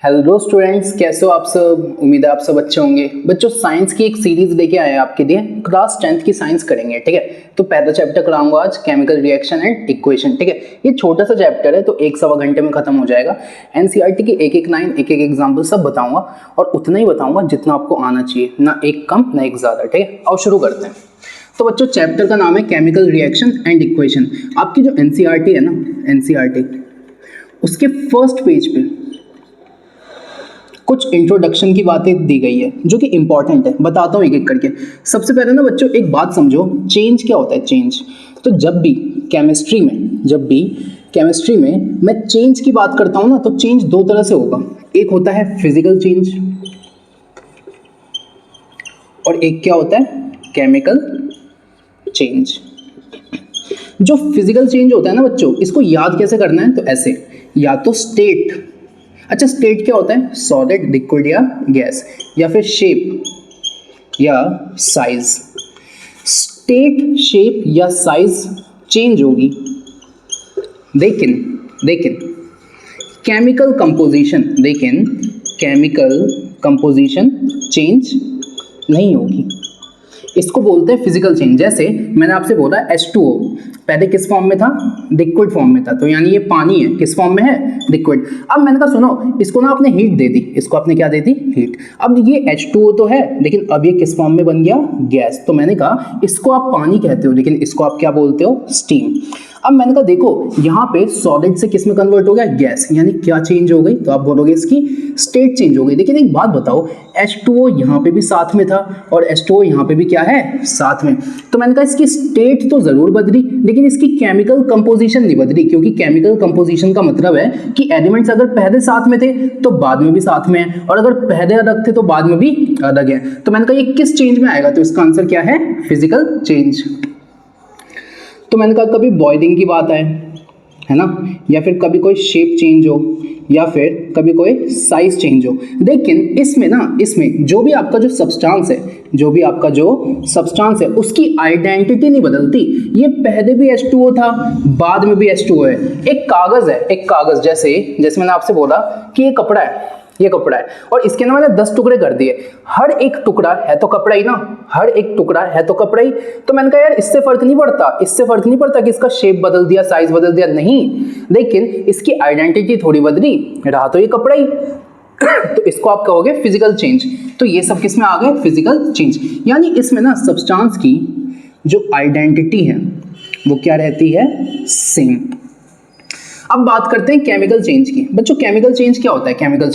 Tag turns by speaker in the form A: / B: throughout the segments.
A: Hello students, कैसे हो आप सब। उम्मीद है आप सब अच्छे होंगे। बच्चों, साइंस की एक सीरीज लेके आए हैं आपके लिए। क्लास 10th की साइंस करेंगे, ठीक है। तो पहला चैप्टर कराऊंगा आज, केमिकल रिएक्शन एंड इक्वेशन, ठीक है। ये छोटा सा चैप्टर है, तो 1-1.25 घंटे में खत्म हो जाएगा। एनसीईआरटी की एक-एक लाइन, एक-एक एग्जाम्पल सब बताऊंगा, और उतना ही बताऊंगा जितना आपको आना चाहिए, ना एक कम ना एक ज्यादा, ठीक है। आओ शुरू करते हैं। तो बच्चों, चैप्टर का नाम है केमिकल रिएक्शन एंड इक्वेशन। आपकी जो एनसीईआरटी है ना, एनसीईआरटी, उसके फर्स्ट पेज पे कुछ इंट्रोडक्शन की बातें दी गई है जो कि इंपॉर्टेंट है। बताता हूँ एक एक करके। सबसे पहले ना बच्चों एक बात समझो, चेंज क्या होता है। चेंज तो जब भी केमिस्ट्री में मैं चेंज की बात करता हूँ ना, तो चेंज दो तरह से होगा। एक होता है फिजिकल चेंज, और एक क्या होता है, केमिकल चेंज। जो फिजिकल चेंज होता है ना बच्चों, इसको याद कैसे करना है, तो ऐसे, या तो स्टेट। अच्छा, स्टेट क्या होता है, सॉलिड, लिक्विड या गैस, या फिर शेप या साइज। स्टेट, शेप या साइज चेंज होगी, लेकिन केमिकल कंपोजिशन चेंज नहीं होगी। इसको बोलते हैं फिजिकल चेंज। जैसे मैंने आपसे बोला H2O पहले किस फॉर्म में था, लिक्विड फॉर्म में था, तो यानी ये पानी है, किस फॉर्म में है, लिक्विड। अब मैंने कहा सुनो, इसको ना आपने हीट दे दी, इसको आपने क्या दे दी, हीट। अब ये H2O तो है, लेकिन अब ये किस फॉर्म में बन गया, गैस। तो मैंने कहा इसको आप पानी कहते हो, लेकिन इसको आप क्या बोलते हो, स्टीम। अब मैंने कहा देखो, यहाँ पे सॉलिड से किस में कन्वर्ट हो गया, गैस, यानी क्या चेंज हो गई, तो आप बोलोगे इसकी स्टेट चेंज हो गई। लेकिन एक बात बताओ, H2O यहाँ पे भी साथ में था और H2O यहाँ पे भी क्या है, साथ में। तो मैंने कहा इसकी स्टेट तो जरूर बदली, लेकिन इसकी केमिकल कंपोजिशन नहीं बदली, क्योंकि केमिकल कंपोजिशन का मतलब है कि एलिमेंट्स अगर पहले साथ में थे तो बाद में भी साथ में है, और अगर पहले अलग थे तो बाद में भी अलग है। तो मैंने कहा ये किस चेंज में आएगा, तो इसका आंसर क्या है, फिजिकल चेंज। तो मैंने कहा कभी बॉइलिंग की बात है ना, या फिर कभी कोई शेप चेंज हो, या फिर कभी कोई साइज चेंज हो। लेकिन इसमें जो भी आपका जो सब्सटेंस है उसकी आइडेंटिटी नहीं बदलती। ये पहले भी H2O था, बाद में भी H2O है। एक कागज, जैसे मैंने आपसे बोला कि ये कपड़ा है, और इसके ना मैंने 10 टुकड़े कर दिए। हर एक टुकड़ा है तो कपड़ा ही ना, तो मैंने कहा यार इससे फर्क नहीं पड़ता कि इसका शेप बदल दिया, साइज बदल दिया, नहीं, लेकिन इसकी आइडेंटिटी थोड़ी बदली, रहा तो ये कपड़ा ही। तो इसको आप कहोगे फिजिकल चेंज। तो ये सब किस में आ गए, फिजिकल चेंज। यानी इसमें ना सब्सटेंस की जो आइडेंटिटी है वो क्या रहती है, सेम। अब बात करते हैं केमिकल चेंज की। बच्चों केमिकल चेंज क्या होता है, केमिकल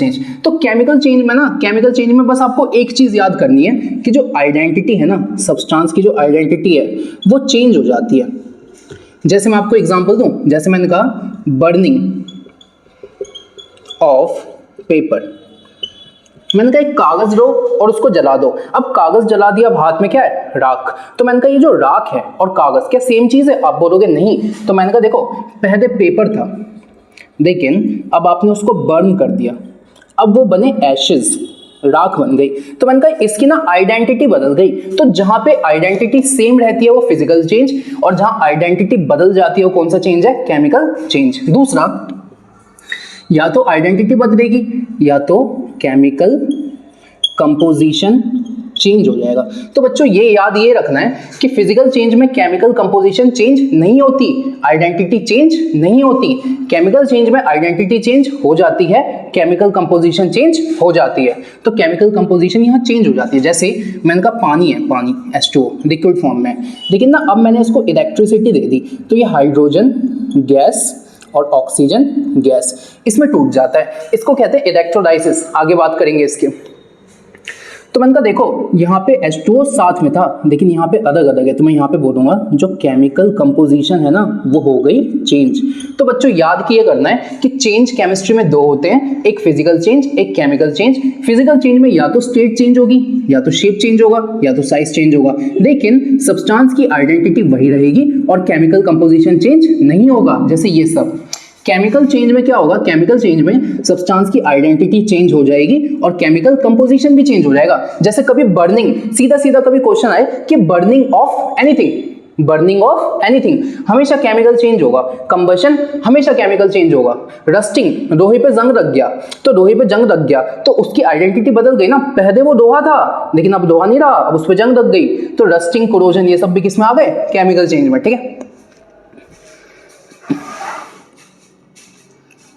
A: चेंज में बस आपको एक चीज याद करनी है कि जो आइडेंटिटी है ना, सब्सटेंस की जो आइडेंटिटी है वो चेंज हो जाती है। जैसे मैं आपको एग्जांपल दूं, जैसे मैंने कहा बर्निंग ऑफ पेपर। मैंने कहा एक कागज लो और उसको जला दो। अब कागज जला दिया, अब हाथ में क्या है, राख। तो मैंने कहा ये जो राख है और कागज क्या सेम चीज है, आप बोलोगे नहीं। तो मैंने कहा देखो, पहले पेपर था, लेकिन अब आपने उसको बर्न कर दिया, अब वो बने एशेज, राख बन गई। तो मैंने कहा इसकी ना आइडेंटिटी बदल गई। तो जहां पे आइडेंटिटी सेम रहती है वो फिजिकल चेंज, और जहां आइडेंटिटी बदल जाती है वो कौन सा चेंज है, केमिकल चेंज। दूसरा, या तो आइडेंटिटी बदलेगी या तो केमिकल कंपोजिशन चेंज हो जाएगा। तो बच्चों ये रखना है कि फिजिकल चेंज में केमिकल कंपोजिशन चेंज नहीं होती, आइडेंटिटी चेंज नहीं होती। केमिकल चेंज में आइडेंटिटी चेंज हो जाती है, केमिकल कंपोजिशन चेंज हो जाती है। तो केमिकल कंपोजिशन यहाँ चेंज हो जाती है। जैसे मैंने कहा पानी H2O लिक्विड फॉर्म में, लेकिन ना अब मैंने इसको इलेक्ट्रिसिटी दे दी, तो ये हाइड्रोजन गैस और ऑक्सीजन गैस इसमें टूट जाता है। इसको कहते हैं इलेक्ट्रोलाइसिस। आगे बात करेंगे इसके। तो मैंने कहा देखो, यहाँ पे H2O साथ में था, लेकिन यहाँ पे अलग अलग है, तो मैं यहाँ पे बोलूंगा जो केमिकल कंपोजिशन है ना वो हो गई चेंज। तो बच्चों याद किए करना है कि चेंज केमिस्ट्री में दो होते हैं, एक फिजिकल चेंज, एक केमिकल चेंज। फिजिकल चेंज में या तो स्टेट चेंज होगी, या तो शेप चेंज होगा, या तो साइज चेंज होगा, लेकिन सब्सटेंस की आइडेंटिटी वही रहेगी और केमिकल कंपोजिशन चेंज नहीं होगा। जैसे ये सब केमिकल चेंज में क्या होगा, केमिकल चेंज में सब्सटेंस की आइडेंटिटी चेंज हो जाएगी और केमिकल कंपोजिशन भी चेंज हो जाएगा। जैसे कभी बर्निंग, सीधा सीधा कभी क्वेश्चन आए कि burning of anything, burning of anything हमेशा केमिकल चेंज होगा, कंबशन हमेशा केमिकल चेंज होगा, रस्टिंग लोहे पे जंग लग गया, तो लोहे पे जंग लग गया तो उसकी आइडेंटिटी बदल गई ना, पहले वो लोहा था लेकिन अब लोहा नहीं रहा, अब उस पर जंग लग गई, तो रस्टिंग कोरोजन ये सब भी किस में आ गए, केमिकल चेंज में। ठीक है,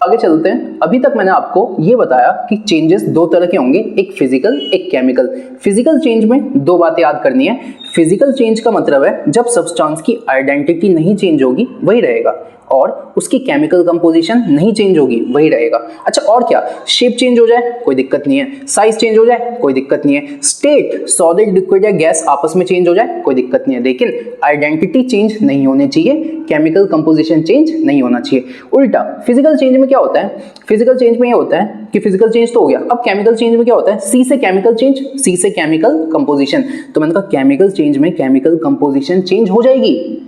A: आगे चलते हैं। अभी तक मैंने आपको ये बताया कि चेंजेस दो तरह के होंगे, एक फिजिकल एक केमिकल। फिजिकल चेंज में दो बातें याद करनी है। फिजिकल चेंज का मतलब है जब सब्सटेंस की आइडेंटिटी नहीं चेंज होगी वही रहेगा, और उसकी केमिकल कंपोजिशन नहीं चेंज होगी वही रहेगा। अच्छा, और क्या, शेप चेंज हो जाए कोई दिक्कत नहीं है, साइज चेंज हो जाए कोई दिक्कत नहीं है, स्टेट सॉलिड लिक्विड या गैस आपस में चेंज हो जाए कोई दिक्कत नहीं है, लेकिन आइडेंटिटी चेंज नहीं होनी चाहिए, केमिकल कंपोजिशन चेंज नहीं होना चाहिए। उल्टा फिजिकल चेंज में क्या होता है, फिजिकल चेंज में ये होता है कि फिजिकल चेंज तो हो गया, अब केमिकल चेंज में क्या होता है, सी से केमिकल चेंज, सी से केमिकल कंपोजिशन। तो मैंने कहा केमिकल चेंज में केमिकल कंपोजिशन चेंज हो जाएगी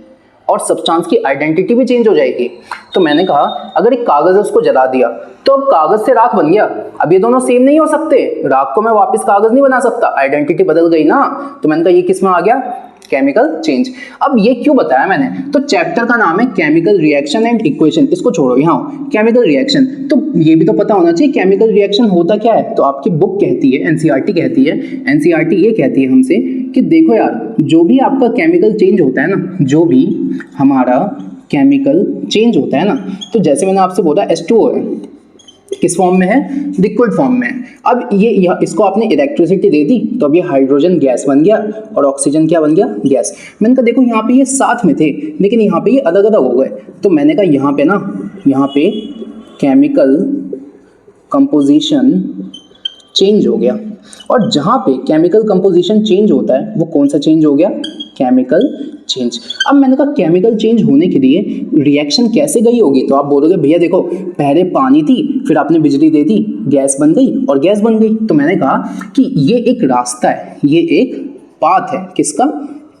A: और सब्सटेंस की आइडेंटिटी भी चेंज हो जाएगी। तो मैंने कहा अगर एक कागज है उसको जला दिया तो अब कागज से राख बन गया, अब ये दोनों सेम नहीं हो सकते, राख को मैं वापस कागज नहीं बना सकता, आइडेंटिटी बदल गई ना। तो मैंने कहा ये किस में आ गया, केमिकल चेंज। अब ये क्यों बताया मैंने, तो चैप्टर का नाम है केमिकल रिएक्शन एंड इक्वेशन, इसको छोड़ो, यहाँ केमिकल रिएक्शन, तो ये भी तो पता होना चाहिए केमिकल रिएक्शन होता क्या है। तो आपकी बुक कहती है, एनसीईआरटी कहती है, एनसीईआरटी ये कहती है हमसे कि देखो यार, जो भी आपका केमिकल चेंज होता है ना, जो भी हमारा केमिकल चेंज होता है ना, तो जैसे मैंने आपसे बोला H2O है, किस फॉर्म में है, लिक्विड फॉर्म में है। अब ये इसको आपने इलेक्ट्रिसिटी दे दी तो अब ये हाइड्रोजन गैस बन गया और ऑक्सीजन क्या बन गया, गैस। मैंने कहा देखो यहाँ पे ये साथ में थे लेकिन यहाँ पे ये अलग अलग हो गए, तो मैंने कहा यहाँ पे ना, यहाँ पे केमिकल कंपोजिशन चेंज हो गया, और जहाँ पे केमिकल कंपोजिशन चेंज होता है वो कौन सा चेंज हो गया, केमिकल चेंज। अब मैंने कहा केमिकल चेंज होने के लिए रिएक्शन कैसे गई होगी, तो आप बोलोगे भैया देखो पहले पानी थी फिर आपने बिजली दे दी, गैस बन गई और गैस बन गई। तो मैंने कहा कि ये एक रास्ता है, ये एक पाथ है किसका,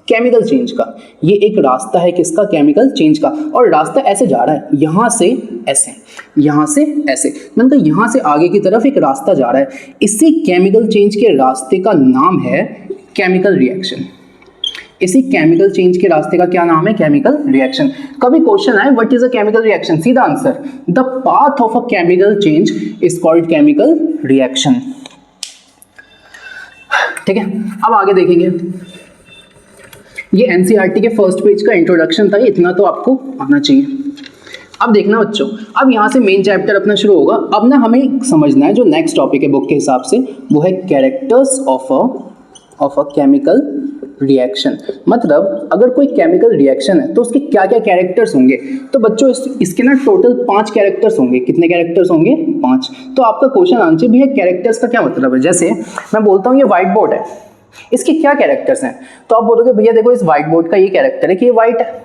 A: केमिकल चेंज का, ये एक रास्ता है किसका, केमिकल चेंज का, और रास्ता ऐसे जा रहा है, यहाँ से ऐसे, यहाँ से ऐसे, मतलब यहाँ से आगे की तरफ एक रास्ता जा रहा है, इसी केमिकल चेंज के रास्ते का नाम है केमिकल रिएक्शन। इसी केमिकल चेंज के रास्ते का क्या नाम है, केमिकल रिएक्शन। कभी क्वेश्चन आए what is a chemical reaction, सीधा answer the path of a chemical change is called chemical reaction. ठीक है, अब आगे देखेंगे। ये एनसीईआरटी के फर्स्ट पेज का इंट्रोडक्शन था, इतना तो आपको आना चाहिए। अब देखना बच्चों, अब यहाँ से मेन चैप्टर अपना शुरू होगा। अब ना हमें समझना है जो नेक्स्ट टॉपिक है बुक के हिसाब से, वो है characters of a chemical reaction. मतलब अगर कोई केमिकल रिएक्शन है तो उसके क्या क्या कैरेक्टर्स होंगे। तो बच्चों इसके ना टोटल 5 कैरेक्टर्स होंगे। कितने कैरेक्टर्स होंगे, 5। तो आपका क्वेश्चन आंसर भी है कैरेक्टर्स का क्या मतलब है। जैसे मैं बोलता हूँ ये व्हाइट बोर्ड है, इसके क्या कैरेक्टर्स हैं, तो आप बोलोगे भैया देखो इस व्हाइट बोर्ड का ये कैरेक्टर है कि ये व्हाइट है,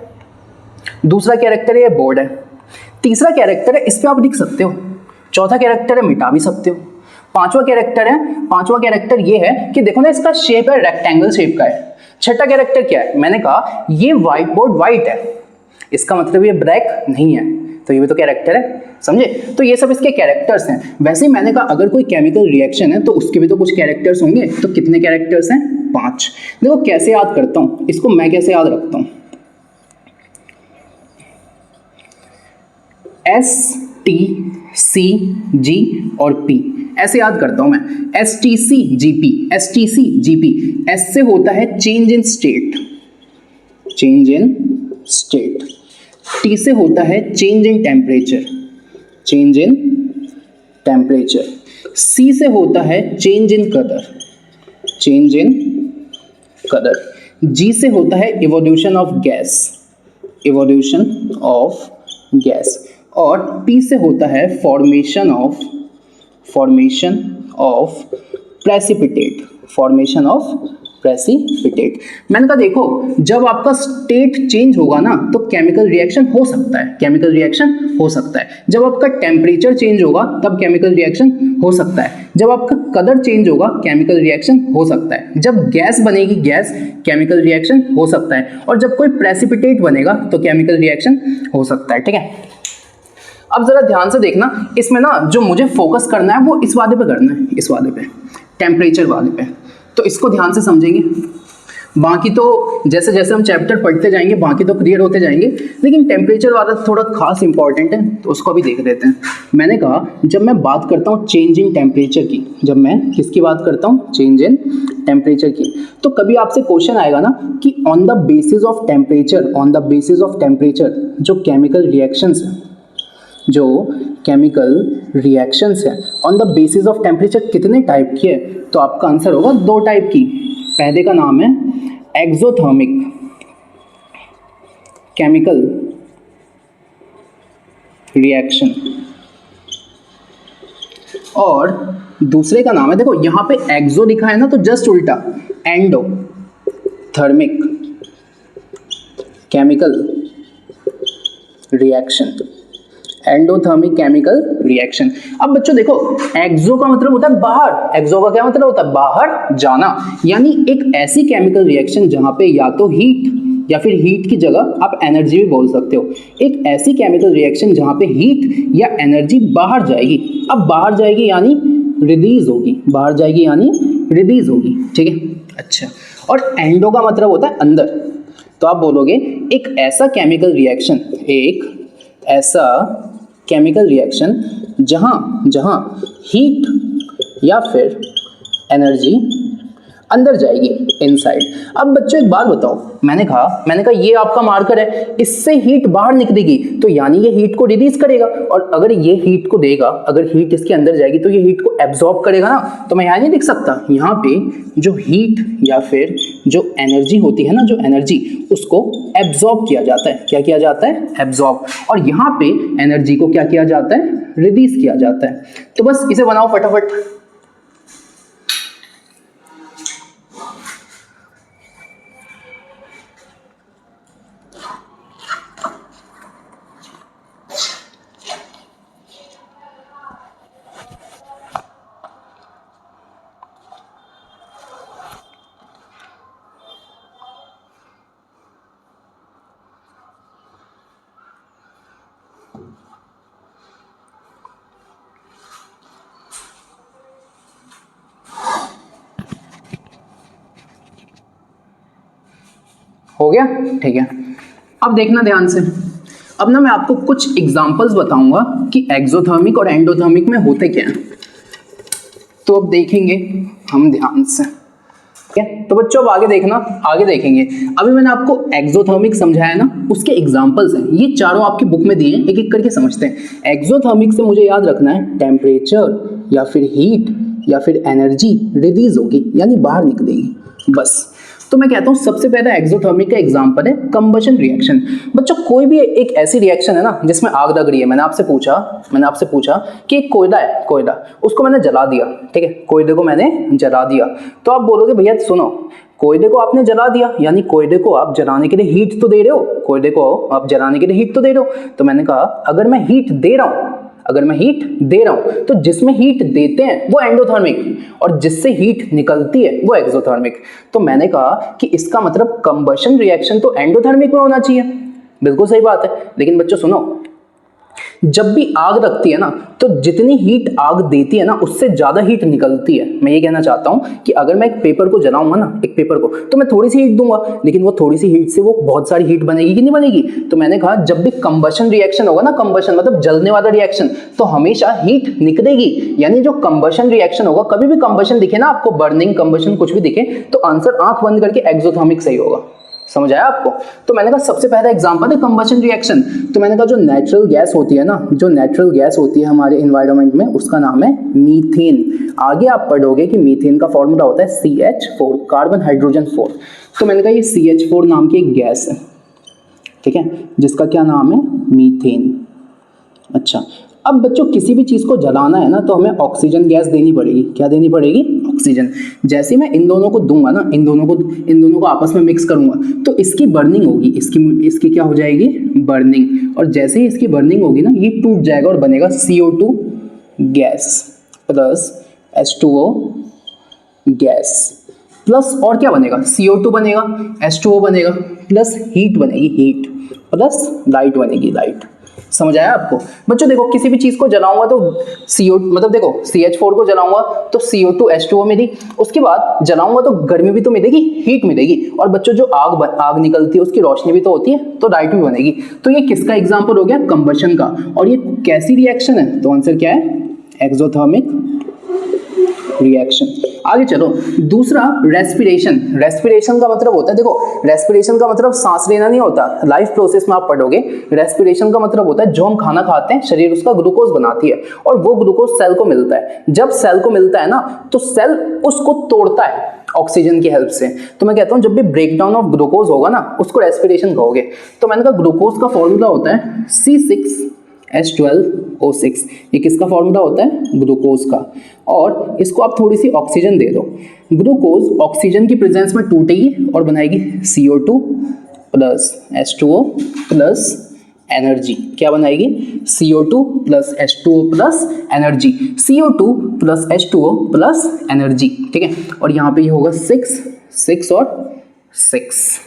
A: दूसरा कैरेक्टर है ये बोर्ड है, तीसरा कैरेक्टर है इस पे आप लिख सकते हो, चौथा कैरेक्टर है मिटा भी सकते हो, पांचवा कैरेक्टर ये है कि देखो ना इसका शेप है रेक्टेंगल शेप का है, छठा कैरेक्टर क्या है, मैंने कहा ये व्हाइट बोर्ड व्हाइट है, इसका मतलब ये ब्लैक नहीं है, तो ये भी तो कैरेक्टर है, समझे। तो ये सब इसके कैरेक्टर्स हैं। वैसे ही मैंने कहा अगर कोई केमिकल रिएक्शन है तो उसके भी तो कुछ कैरेक्टर्स होंगे। तो कितने कैरेक्टर्स हैं, 5। देखो कैसे याद करता हूं इसको, मैं कैसे याद रखता हूं, S T C G और P ऐसे याद करता हूं मैं, STCGP, STCGP। S से होता है change in state, change in state. T से होता है change in temperature, change in temperature. C से होता है change in colour, change in colour. G से होता है evolution of gas, evolution of gas. और P से होता है formation of precipitate, formation of precipitate. मैंने कहा देखो जब आपका स्टेट चेंज होगा ना तो केमिकल रिएक्शन हो सकता है, केमिकल रिएक्शन हो सकता है। जब आपका टेम्परेचर चेंज होगा तब केमिकल रिएक्शन हो सकता है। जब आपका कलर चेंज होगा केमिकल रिएक्शन हो सकता है। जब गैस बनेगी गैस, केमिकल रिएक्शन हो सकता है। और जब कोई प्रेसिपिटेट बनेगा तो केमिकल रिएक्शन हो सकता है। ठीक है, अब जरा ध्यान से देखना, इसमें ना जो मुझे फोकस करना है वो इस वाले पे करना है, इस वाले पे, टेम्परेचर वाले पे। तो इसको ध्यान से समझेंगे। बाकी तो जैसे जैसे हम चैप्टर पढ़ते जाएंगे बाकी तो क्लियर होते जाएंगे, लेकिन टेम्परेचर वाला थोड़ा खास इंपॉर्टेंट है तो उसको भी देख लेते हैं। मैंने कहा जब मैं बात करता हूँ चेंज इन टेम्परेचर की, जब मैं किसकी बात करता हूँ, चेंज इन टेम्परेचर की, तो कभी आपसे क्वेश्चन आएगा ना कि on the basis of temperature, on the basis of temperature जो केमिकल रिएक्शंस हैं, जो केमिकल रिएक्शंस है on the basis of temperature कितने टाइप की है, तो आपका आंसर होगा 2 टाइप की। पहले का नाम है एक्सोथर्मिक केमिकल रिएक्शन और दूसरे का नाम है, देखो यहां पे एक्सो लिखा है ना तो जस्ट उल्टा endothermic chemical reaction, endothermic chemical reaction. अब बच्चों देखो एक्सो का मतलब होता है बाहर, एक्सो का क्या मतलब होता है, बाहर जाना, यानी एक ऐसी केमिकल रिएक्शन जहां पे या तो हीट या फिर हीट की जगह आप एनर्जी भी बोल सकते हो, एक ऐसी केमिकल रिएक्शन जहां पे हीट या एनर्जी बाहर जाएगी। अब बाहर जाएगी यानी रिलीज होगी, बाहर जाएगी यानी रिलीज होगी, ठीक है। अच्छा, और एंडो का मतलब होता है अंदर, तो आप बोलोगे एक ऐसा केमिकल रिएक्शन, एक ऐसा केमिकल रिएक्शन जहां हीट या फिर एनर्जी अंदर जाएगी, इनसाइड। अब बच्चों एक बात बताओ, मैंने कहा ये आपका मार्कर है, इससे हीट बाहर निकलेगी तो यानी ये हीट को रिलीज करेगा, और अगर ये हीट को देगा, अगर हीट इसके अंदर जाएगी तो ये हीट को एब्जॉर्ब करेगा ना, तो मैं यहाँ नहीं लिख सकता, यहाँ पे जो हीट या फिर जो एनर्जी होती है ना, जो एनर्जी उसको एब्जॉर्ब किया जाता है, क्या किया जाता है, एब्जॉर्ब, और यहाँ पे एनर्जी को क्या किया जाता है, रिलीज किया जाता है। तो बस इसे बनाओ फटाफट। हो गया, ठीक है। अब देखना ध्यान से, अब ना मैं आपको कुछ एग्जांपल्स बताऊंगा कि एक्सोथर्मिक और एंडोथर्मिक में होते क्या हैं, तो अब देखेंगे हम ध्यान से, ठीक है। तो बच्चों अब आगे देखना, आगे देखेंगे। अभी मैंने आपको एक्सोथर्मिक समझाया ना, उसके एग्जांपल्स हैं, ये चारों आपकी बुक में दिए हैं, एक एक करके समझते हैं। एक्सोथर्मिक से मुझे याद रखना है टेम्परेचर या फिर हीट या फिर एनर्जी रिलीज होगी यानी बाहर निकलेगी, बस। तो मैं कहता हूं सबसे पहला एक्सोथर्मिक का एग्जांपल है कंबशन रिएक्शन। बच्चों कोई भी एक ऐसी रिएक्शन है ना जिसमें आग लग रही है, मैंने आपसे पूछा कि एक कोयला है, कोयला उसको मैंने जला दिया, ठीक है, कोयले को मैंने जला दिया, तो आप बोलोगे भैया सुनो, कोयले को आपने जला दिया यानी कोयले को आप जलाने के लिए हीट तो दे रहे हो, कोयले को आप जलाने के लिए हीट तो दे रहे हो। तो मैंने कहा अगर मैं हीट दे रहा हूं, अगर मैं हीट दे रहा हूं तो जिसमें हीट देते हैं वो एंडोथर्मिक और जिससे हीट निकलती है वो एक्सोथर्मिक। तो मैंने कहा कि इसका मतलब कंबशन रिएक्शन तो एंडोथर्मिक में होना चाहिए, बिल्कुल सही बात है। लेकिन बच्चों सुनो, जब भी आग लगती है ना तो जितनी हीट आग देती है ना उससे ज्यादा हीट निकलती है। मैं ये कहना चाहता हूं कि अगर मैं एक पेपर को जलाऊंगा ना, एक पेपर को, तो मैं थोड़ी सी हीट दूंगा, लेकिन वो थोड़ी सी हीट से वो बहुत सारी हीट बनेगी कि नहीं बनेगी। तो मैंने कहा जब भी कंबशन रिएक्शन होगा ना, कंबशन मतलब जलने वाला रिएक्शन, तो हमेशा हीट निकलेगी, यानी जो कंबशन रिएक्शन होगा, कभी भी कंबशन दिखे ना आपको, बर्निंग कंबशन कुछ भी दिखे, तो आंसर आंख बंद करके एक्सोथर्मिक सही होगा। समझ आया आपको? तो मैंने कहा सबसे पहला एग्जांपल है कंबशन रिएक्शन। तो मैंने कहा जो नेचुरल गैस होती है ना, जो नेचुरल गैस होती है हमारे एनवायरनमेंट में, उसका नाम है मीथेन। आगे आप पढ़ोगे कि मीथेन का फॉर्मूला होता है CH4, कार्बन हाइड्रोजन 4। तो मैंने कहा ये CH4 नाम की एक गैस है, ठीक है, जिसका क्या नाम है, मीथेन। अच्छा, अब बच्चों किसी भी चीज को जलाना है ना तो हमें ऑक्सीजन गैस देनी पड़ेगी। क्या देनी पड़ेगी? ऑक्सीजन। जैसे मैं इन दोनों को दूंगा ना, इन दोनों को आपस में मिक्स करूंगा तो इसकी बर्निंग होगी, इसकी क्या हो जाएगी, बर्निंग। और जैसे ही इसकी बर्निंग होगी ना ये टूट जाएगा और बनेगा CO2 gas plus H2O gas plus और क्या बनेगा, CO2 बनेगा, H2O बनेगा, प्लस हीट बनेगी, हीट प्लस लाइट बनेगी, लाइट। समझ आया आपको बच्चों? देखो किसी भी चीज को जलाऊंगा तो CO मतलब देखो CH4 को जलाऊंगा तो CO2 H2O मिली, उसके बाद जलाऊंगा तो गर्मी भी तो मिलेगी, हीट मिलेगी, और बच्चों जो आग निकलती है उसकी रोशनी भी तो होती है, तो लाइट भी बनेगी। तो ये किसका एग्जाम्पल हो गया? कंबशन का। और ये कैसी रिएक्शन है? तो आंसर क्या है? Exothermic reaction. आगे चलो, दूसरा रेस्पिरेशन। रेस्पिरेशन का मतलब होता है, देखो रेस्पिरेशन का मतलब सांस लेना नहीं होता, लाइफ प्रोसेस में आप पढ़ोगे। रेस्पिरेशन का मतलब होता है जो हम खाना खाते हैं शरीर उसका ग्लूकोज बनाती है, और वो ग्लूकोज सेल को मिलता है। जब सेल को मिलता है ना तो सेल उसको तोड़ता है ऑक्सीजन की हेल्प से। तो मैं कहता हूं जब भी ब्रेक डाउन ऑफ ग्लूकोज होगा ना उसको रेस्पिरेशन कहोगे। तो मैंने कहा ग्लूकोज का फॉर्मूला होता है C6H12O6। ये किसका फॉर्मूला होता है? ग्लूकोज का। और इसको आप थोड़ी सी ऑक्सीजन दे दो, ग्लूकोज ऑक्सीजन की प्रेजेंस में टूटेगी और बनाएगी CO2 plus H2O plus energy. क्या बनाएगी? CO2 plus H2O plus energy, CO2 plus H2O plus energy, ठीक है। और यहाँ पे ये होगा 6 और 6,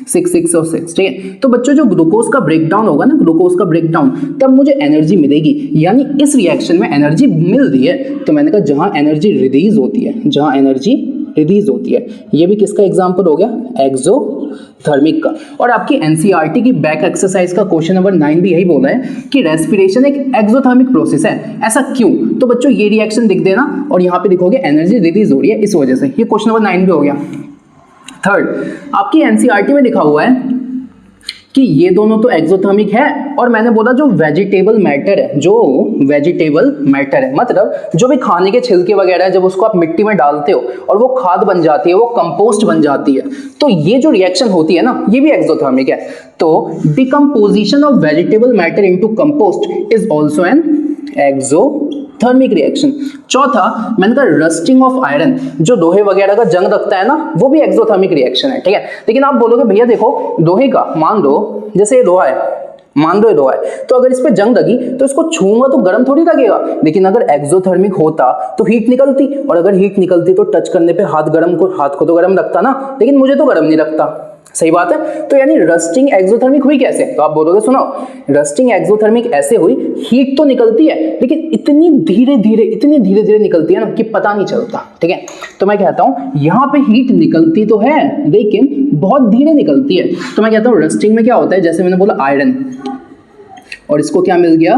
A: 6 और 6, ठीक है। तो बच्चों जो ग्लूकोज का ब्रेकडाउन होगा ना, ग्लूकोज का ब्रेकडाउन, तब मुझे एनर्जी मिलेगी, यानी इस रिएक्शन में एनर्जी मिल रही है। तो मैंने कहा जहां एनर्जी रिलीज होती है, जहां एनर्जी रिलीज होती है, ये भी किसका एग्जांपल हो गया? एक्सोथर्मिक का। और आपकी एनसीईआरटी की बैक एक्सरसाइज का क्वेश्चन नंबर 9 भी यही बोला है कि रेस्पिरेशन एक एक्सोथर्मिक प्रोसेस है। ऐसा क्यों? तो बच्चों ये रिएक्शन लिख देना और यहाँ पे लिखोगे एनर्जी रिलीज हो रही है इस वजह से। ये क्वेश्चन नंबर 9 भी हो गया। थर्ड, आपकी एनसीईआरटी में लिखा हुआ है कि ये दोनों तो एक्सोथर्मिक है, और मैंने बोला जो वेजिटेबल मैटर है, जो वेजिटेबल मैटर है मतलब जो भी खाने के छिलके वगैरह है, जब उसको आप मिट्टी में डालते हो और वो खाद बन जाती है, वो कंपोस्ट बन जाती है, तो ये जो रिएक्शन होती है ना, ये भी एक्सोथर्मिक है। तो decomposition of vegetable matter into compost is also an exothermic reaction. चौथा, मैंने कहा रस्टिंग ऑफ आयरन, जो लोहे वगैरह का जंग लगता है ना, वो भी एक्सोथर्मिक रिएक्शन है, ठीक है। लेकिन आप बोलोगे भैया देखो लोहे का, मान लो जैसे ये लोहा है, मान लो ये लोहा है, तो अगर इस पे जंग लगी तो इसको छूंगा तो गर्म थोड़ी लगेगा। लेकिन अगर एक्सोथर्मिक होता तो हीट निकलती, और अगर हीट निकलती तो टच करने पे हाथ को तो गर्म लगता ना, लेकिन मुझे तो गर्म नहीं लगता। सही बात है। तो यानी रस्टिंग एक्सोथर्मिक हुई कैसे? तो आप बोलोगे सुनो, रस्टिंग एक्सोथर्मिक ऐसे हुई, हीट तो निकलती है लेकिन इतनी धीरे धीरे निकलती है ना कि पता नहीं चलता, ठीक है। तो मैं कहता हूं यहां पे हीट निकलती तो है लेकिन बहुत धीरे निकलती है। तो मैं कहता हूं रस्टिंग में क्या होता है, जैसे मैंने बोला आयरन, और इसको क्या मिल गया?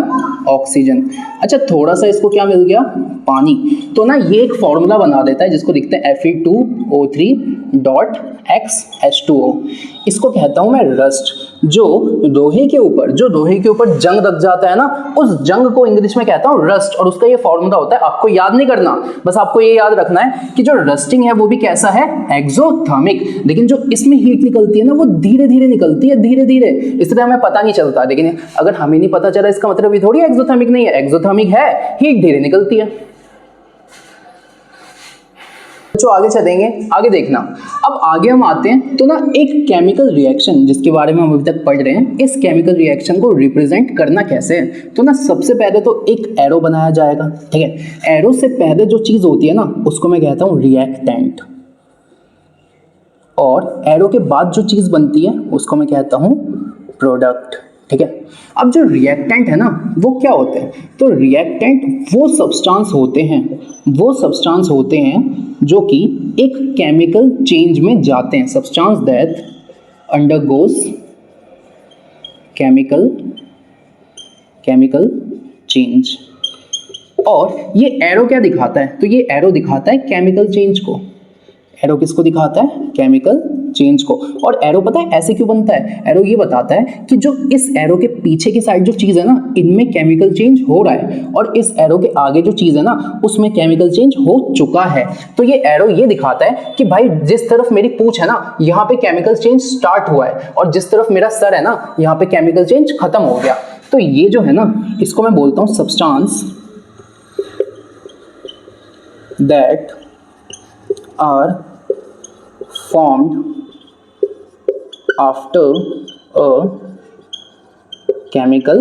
A: ऑक्सीजन। अच्छा थोड़ा सा इसको क्या मिल गया? पानी। तो ना ये एक फॉर्मूला बना देता है जिसको लिखते हैं Fe2O3.X H2O। इसको कहता हूं मैं रस्ट। जो लोहे के ऊपर जंग लग जाता है ना, उस जंग को इंग्लिश में कहता हूं रस्ट, और उसका ये फॉर्मूला होता है। आपको याद नहीं करना, बस आपको ये याद रखना है कि जो रस्टिंग है वो भी कैसा है? एक्सोथर्मिक। लेकिन जो इसमें हीट निकलती है ना, वो धीरे धीरे निकलती है, धीरे धीरे, इसलिए हमें पता नहीं चलता। लेकिन अगर हमें नहीं पता चला इसका मतलब ये थोड़ी एक्सोथर्मिक नहीं है, एक्सोथर्मिक है, हीट धीरे निकलती है। तो आगे चलेंगे, आगे देखना। अब आगे हम आते हैं तो ना एक केमिकल रिएक्शन जिसके बारे में हम अभी तक पढ़ रहे हैं, इस केमिकल रिएक्शन को रिप्रेजेंट करना कैसे है। तो ना सबसे पहले तो एक एरो बनाया जाएगा, ठीक है। एरो से पहले जो चीज होती है ना उसको मैं कहता हूं रिएक्टेंट, और एरो के बाद जो चीज बनती है उसको मैं कहता हूं प्रोडक्ट, ठीक है। अब जो रिएक्टेंट है ना वो क्या होते हैं? तो रिएक्टेंट वो सब्सटेंस होते हैं जो कि एक केमिकल चेंज में जाते हैं, substance that undergoes chemical change. और ये एरो क्या दिखाता है? तो ये एरो दिखाता है केमिकल चेंज को। एरो किसको दिखाता है? केमिकल चेंज को। और एरो पता है ऐसे क्यों बनता है? एरो ये बताता है कि जो इस एरो के पीछे की साइड जो चीज है ना, इनमें केमिकल चेंज हो रहा है, और इस एरो के आगे जो चीज है ना उसमें केमिकल चेंज हो चुका है। तो ये एरो ये दिखाता है कि भाई जिस तरफ मेरी पूंछ है ना, यहाँ पे केमिकल चेंज स्टार्ट हुआ है, और जिस तरफ मेरा सर है ना, यहाँ पे केमिकल चेंज खत्म हो गया। तो ये जो है ना, इसको मैं बोलता हूँ substance that are formed after a chemical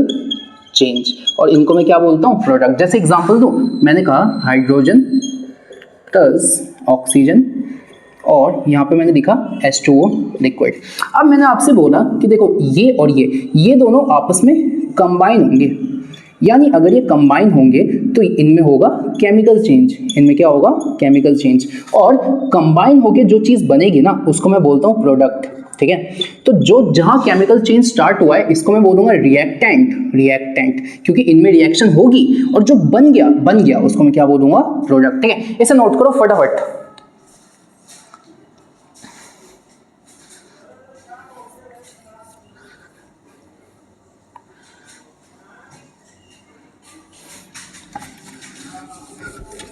A: change, और इनको मैं क्या बोलता हूँ? प्रोडक्ट। जैसे एग्जांपल दूं, मैंने कहा हाइड्रोजन प्लस ऑक्सीजन, और यहाँ पे मैंने लिखा H2O लिक्विड। अब मैंने आपसे बोला कि देखो ये और ये दोनों आपस में कंबाइन होंगे, यानी अगर ये कंबाइन होंगे तो इनमें होगा केमिकल चेंज, इनमें क्या होगा केमिकल चेंज, और कंबाइन होके जो चीज़ बनेगी ना उसको मैं बोलता हूँ प्रोडक्ट, ठीक है। तो जो जहाँ केमिकल चेंज स्टार्ट हुआ है इसको मैं बोलूँगा रिएक्टेंट, रिएक्टेंट, क्योंकि इनमें रिएक्शन होगी और जो बन गया उसको मैं क्या बोलूँगा प्रोडक्ट, ठीक है। इसे नोट करो फटाफट।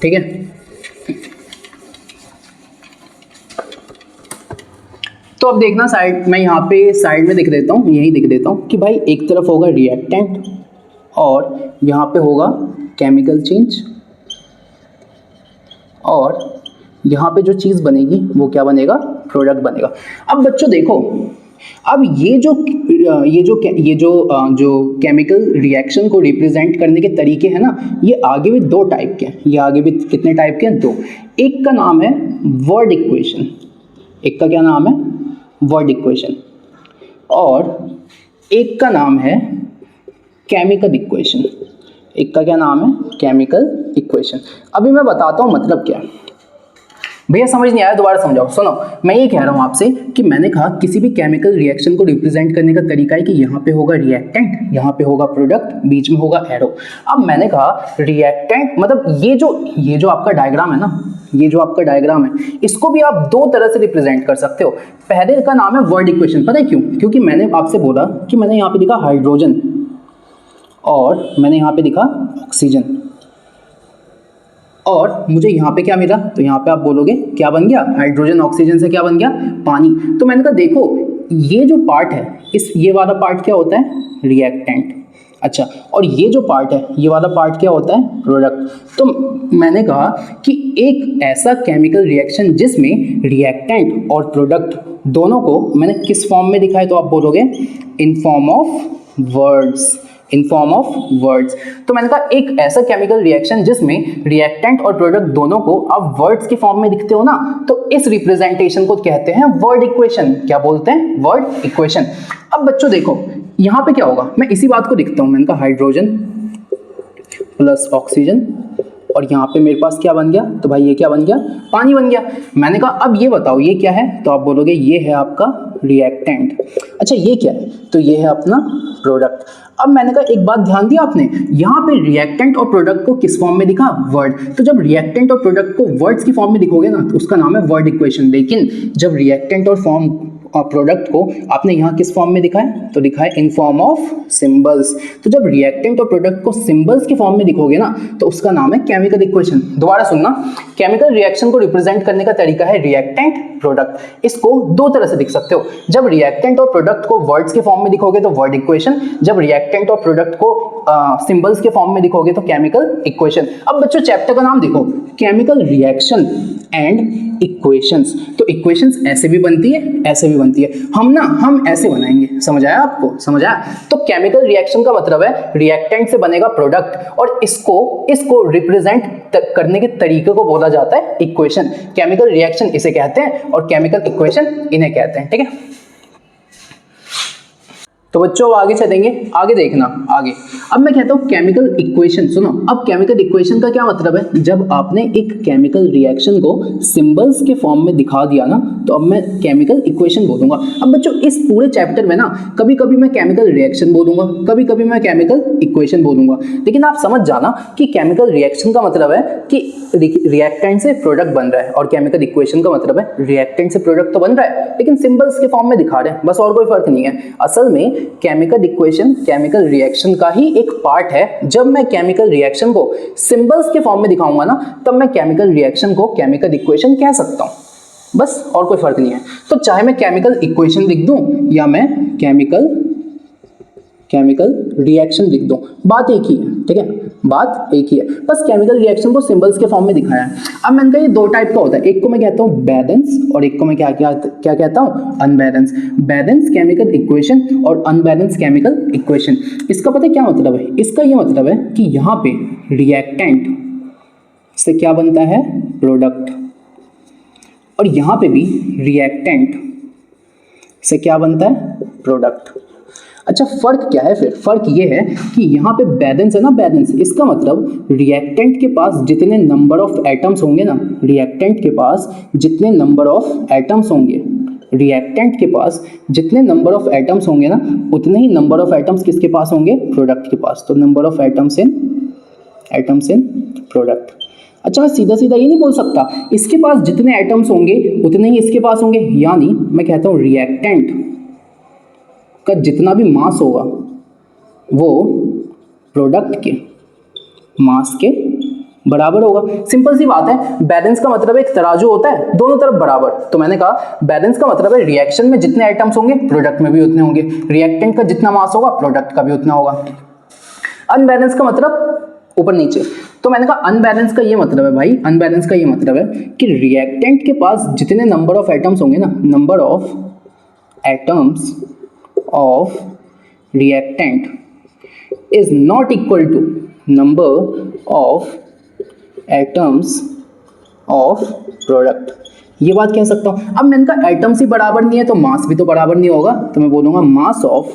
A: ठीक है, तो अब देखना साइड, मैं यहाँ पे साइड में लिख देता हूँ, यही लिख देता हूँ कि भाई एक तरफ होगा रिएक्टेंट और यहाँ पे होगा केमिकल चेंज, और यहाँ पे जो चीज़ बनेगी वो क्या बनेगा प्रोडक्ट बनेगा। अब बच्चों देखो, अब जो केमिकल रिएक्शन को रिप्रेजेंट करने के तरीके हैं ना, ये आगे भी दो टाइप के हैं, ये आगे भी कितने टाइप के हैं, दो। एक का नाम है वर्ड इक्वेशन, एक का क्या नाम है वर्ड इक्वेशन, और एक का नाम है केमिकल इक्वेशन, एक का क्या नाम है केमिकल इक्वेशन। अभी मैं बताता हूँ मतलब क्या है। भैया समझ नहीं आया, दोबारा समझाओ। सुनो, मैं ये कह रहा हूँ आपसे कि मैंने कहा किसी भी केमिकल रिएक्शन को रिप्रेजेंट करने का तरीका है कि यहाँ पे होगा रिएक्टेंट, यहाँ पे होगा प्रोडक्ट, बीच में होगा एरो। अब मैंने कहा रिएक्टेंट मतलब ये जो आपका डायग्राम है ना, ये जो आपका डायग्राम है इसको भी आप दो तरह से रिप्रेजेंट कर सकते हो। पहले का नाम है वर्ड इक्वेशन, पता है क्यों? क्योंकि मैंने आपसे बोला कि मैंने यहाँ पे लिखा हाइड्रोजन और मैंने यहाँ पे लिखा ऑक्सीजन, और मुझे यहाँ पे क्या मिला, तो यहाँ पे आप बोलोगे क्या बन गया, हाइड्रोजन ऑक्सीजन से क्या बन गया, पानी। तो मैंने कहा देखो ये जो पार्ट है ये वाला पार्ट क्या होता है रिएक्टेंट, अच्छा, और ये जो पार्ट है ये वाला पार्ट क्या होता है प्रोडक्ट। तो मैंने कहा कि एक ऐसा केमिकल रिएक्शन जिसमें रिएक्टेंट और प्रोडक्ट दोनों को मैंने किस फॉर्म में दिखाया, तो आप बोलोगे in form of words, in form of words. तो मैंने कहा एक ऐसा केमिकल रिएक्शन जिसमें रिएक्टेंट और प्रोडक्ट दोनों को आप वर्ड्स के फॉर्म में दिखते हो ना, तो इस रिप्रेजेंटेशन को कहते हैं वर्ड इक्वेशन। क्या बोलते हैं? Word equation. अब बच्चों देखो यहाँ पे क्या होगा, मैं इसी बात को दिखता हूँ, मैंने कहा हाइड्रोजन प्लस ऑक्सीजन, और यहाँ पे मेरे पास क्या बन गया, तो भाई ये क्या बन गया, पानी बन गया। मैंने कहा अब ये बताओ ये क्या है, तो आप बोलोगे ये है आपका रिएक्टेंट। अच्छा ये क्या है, तो ये है अपना प्रोडक्ट। अब मैंने कहा एक बात ध्यान दिया आपने, यहाँ पे रिएक्टेंट और प्रोडक्ट को किस फॉर्म में दिखा, वर्ड। तो जब रिएक्टेंट और प्रोडक्ट को वर्ड्स की फॉर्म में दिखोगे ना तो उसका नाम है वर्ड इक्वेशन। लेकिन जब रिएक्टेंट और प्रोडक्ट को आपने यहाँ किस फॉर्म में दिखा है, तो दिखा है इन फॉर्म ऑफ सिंबल्स। तो जब रिएक्टेंट और प्रोडक्ट को सिंबल्स के फॉर्म में दिखोगे ना तो उसका नाम है केमिकल इक्वेशन। दोबारा सुनना, केमिकल रिएक्शन को रिप्रेजेंट करने का तरीका है रिएक्टेंट प्रोडक्ट। इसको दो तरह से दिख सकते हो, जब रिएक्टेंट और प्रोडक्ट को वर्ड्स के फॉर्म में दिखोगे तो वर्ड इक्वेशन, जब रिएक्टेंट और प्रोडक्ट को सिंबल्स के फॉर्म में दिखोगे तो केमिकल इक्वेशन। अब बच्चों चैप्टर का नाम देखो, केमिकल रिएक्शन एंड इक्वेशंस। तो इक्वेशंस ऐसे भी बनती है, ऐसे भी बनती है। हम ऐसे बनाएंगे, समझ आया आपको? समझ आया? तो केमिकल रिएक्शन का मतलब है रिएक्टेंट से बनेगा प्रोडक्ट, और इसको रिप्रेजेंट करने के तरीके को बोला जाता है इक्वेशन। केमिकल रिएक्शन इसे कहते हैं और केमिकल इक्वेशन इन्हें कहते हैं, ठीक है। तो बच्चों आगे चलेंगे, आगे देखना आगे। अब मैं कहता हूँ केमिकल इक्वेशन, सुनो। अब केमिकल इक्वेशन का क्या मतलब है, जब आपने एक केमिकल रिएक्शन को सिंबल्स के फॉर्म में दिखा दिया ना तो अब मैं केमिकल इक्वेशन बोलूंगा। अब बच्चों इस पूरे चैप्टर में ना कभी कभी मैं केमिकल रिएक्शन बोलूंगा, कभी कभी मैं केमिकल इक्वेशन बोलूंगा, लेकिन आप समझ जाना कि केमिकल रिएक्शन का मतलब है कि रिएक्टेंट से प्रोडक्ट बन रहा है, और केमिकल इक्वेशन का मतलब है रिएक्टेंट से प्रोडक्ट तो बन रहा है लेकिन सिंबल्स के फॉर्म में दिखा रहे हैं, बस और कोई फर्क नहीं है। असल में केमिकल इक्वेशन केमिकल रिएक्शन का ही एक पार्ट है। जब मैं केमिकल रिएक्शन को सिंबल्स के फॉर्म में दिखाऊंगा ना तब मैं केमिकल रिएक्शन को केमिकल इक्वेशन कह सकता हूं, बस और कोई फर्क नहीं है। तो चाहे मैं केमिकल इक्वेशन लिख दूं या मैं केमिकल रिएक्शन लिख दूं, बात एक ही है, ठीक है, बात एक ही है, बस केमिकल रिएक्शन को सिंबल्स के फॉर्म में दिखाया है। अब मैंने कहा ये दो टाइप का होता है, एक को मैं कहता हूँ बैलेंस और एक को मैं क्या कहता हूँ, अनबैलेंस। बैलेंस केमिकल इक्वेशन और अनबैलेंस केमिकल इक्वेशन। इसका पता है क्या मतलब है? इसका ये मतलब है कि यहाँ पे रिएक्टेंट से क्या बनता है, प्रोडक्ट, और यहाँ पे भी रिएक्टेंट से क्या बनता है, प्रोडक्ट। अच्छा फर्क क्या है फिर? फर्क ये है कि यहाँ पे बैलेंस है ना, बैलेंस, इसका मतलब रिएक्टेंट के पास जितने नंबर ऑफ एटम्स होंगे ना, रिएक्टेंट के पास जितने नंबर ऑफ एटम्स होंगे, रिएक्टेंट के पास जितने नंबर ऑफ एटम्स होंगे ना, उतने ही नंबर ऑफ एटम्स किसके पास होंगे? प्रोडक्ट के पास। तो number of atoms in product. अच्छा मैं सीधा सीधा ये नहीं बोल सकता इसके पास जितने एटम्स होंगे उतने ही इसके पास होंगे, यानी मैं कहता हूँ रिएक्टेंट का जितना भी मास होगा वो प्रोडक्ट के मास के बराबर होगा। सिंपल सी बात है, बैलेंस का मतलब एक तराजू होता है, दोनों तरफ बराबर। तो मैंने कहा बैलेंस का मतलब है रिएक्शन में जितने आइटम्स होंगे प्रोडक्ट में भी उतने होंगे, रिएक्टेंट का जितना मास होगा प्रोडक्ट का भी उतना होगा। अनबैलेंस का मतलब ऊपर नीचे। तो मैंने कहा अनबैलेंस का ये मतलब है भाई, अनबैलेंस का ये मतलब है कि रिएक्टेंट के पास जितने नंबर ऑफ एटम्स होंगे ना, number of atoms of reactant is not equal to number of atoms of product. ये बात कह सकता हूं। अब मैंने कहा एटम्स ही बराबर नहीं है तो मास भी तो बराबर नहीं होगा, तो मैं बोलूंगा mass of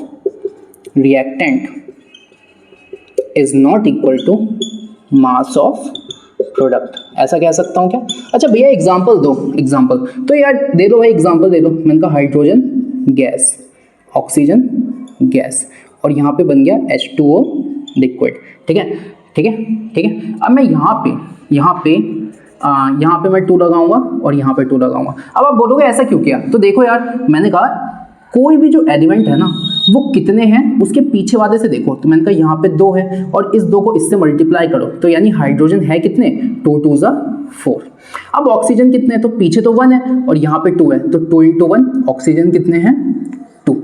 A: reactant is not equal to mass of product. ऐसा कह सकता हूं क्या? अच्छा भैया एग्जांपल दो, एग्जांपल तो यार दे दो भाई, एग्जांपल दे दो। मैंने कहा हाइड्रोजन गैस, ऑक्सीजन गैस, और यहाँ पे बन गया H2O लिक्विड। ठीक है ठीक है ठीक है। अब मैं यहाँ पे मैं 2 लगाऊंगा और यहाँ पे 2 लगाऊंगा। अब आप बोलोगे ऐसा क्यों किया? तो देखो यार, मैंने कहा कोई भी जो एलिमेंट है ना वो कितने हैं उसके पीछे वाले से देखो। तो मैंने कहा यहाँ पे 2 है और इस 2 को इससे मल्टीप्लाई करो, तो यानी हाइड्रोजन है कितने? 2 2 ज़ा 4। अब ऑक्सीजन कितने हैं? तो पीछे तो 1 है और यहाँ पे 2 है, तो 2 × 1 ऑक्सीजन कितने हैं? 2।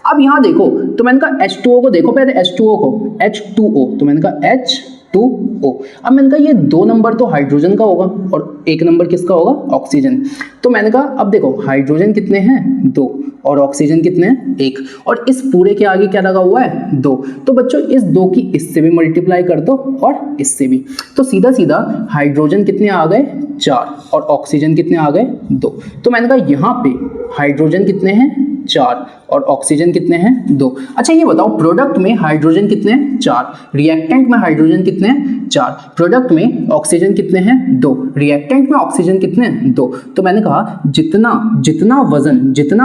A: अब यहाँ देखो, तो मैंने कहा H2O को देखो, पहले H2O को, H2O, तो मैंने कहा H2O। अब मैंने कहा ये 2 नंबर तो हाइड्रोजन का होगा और 1 नंबर किसका होगा? ऑक्सीजन। तो मैंने कहा अब देखो हाइड्रोजन कितने हैं? 2 और ऑक्सीजन कितने हैं? 1, और इस पूरे के आगे क्या लगा हुआ है? 2। तो बच्चों इस 2 की इससे भी मल्टीप्लाई कर दो और इससे भी, तो सीधा सीधा हाइड्रोजन कितने आ गए? 4 और ऑक्सीजन कितने आ गए? 2। तो मैंने कहा यहाँ पे हाइड्रोजन कितने हैं? 4 और ऑक्सीजन कितने हैं? 2। अच्छा ये बताओ प्रोडक्ट में हाइड्रोजन कितने हैं? 4, रिएक्टेंट में हाइड्रोजन कितने हैं? 4, प्रोडक्ट में ऑक्सीजन कितने हैं? 2, रिएक्टेंट में ऑक्सीजन कितने हैं? 2। तो मैंने कहा जितना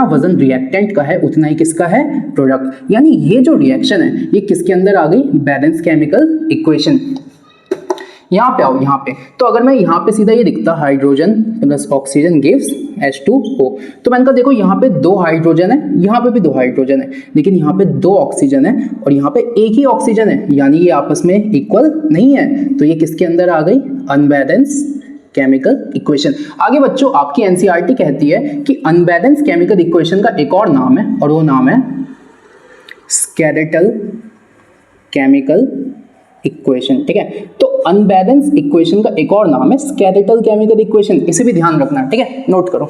A: वजन रिएक्टेंट का है उतना ही किसका है? प्रोडक्ट। यानी ये जो रिएक्शन है ये किसके अंदर आ गई? Balance chemical equation. यहाँ पे आओ, यहाँ पे तो अगर मैं यहाँ पे सीधा ये लिखता hydrogen plus oxygen gives H2O, तो मैंने कहा देखो यहाँ पे 2 हाइड्रोजन है, यहाँ पे भी 2 हाइड्रोजन है, लेकिन यहाँ पे 2 ऑक्सीजन है और यहाँ पे 1 ही ऑक्सीजन है, यानी ये आपस में इक्वल नहीं है। तो ये किसके अंदर आ गई? Unbalance chemical equation. आगे बच्चों आपकी एनसीईआरटी कहती है कि अनबैलेंस केमिकल इक्वेशन का एक और नाम है और वो नाम है स्केलेटल केमिकल इक्वेशन। ठीक है, तो अनबैलेंस इक्वेशन का एक और नाम है स्केलेटल केमिकल इक्वेशन, इसे भी ध्यान रखना। ठीक है, नोट करो।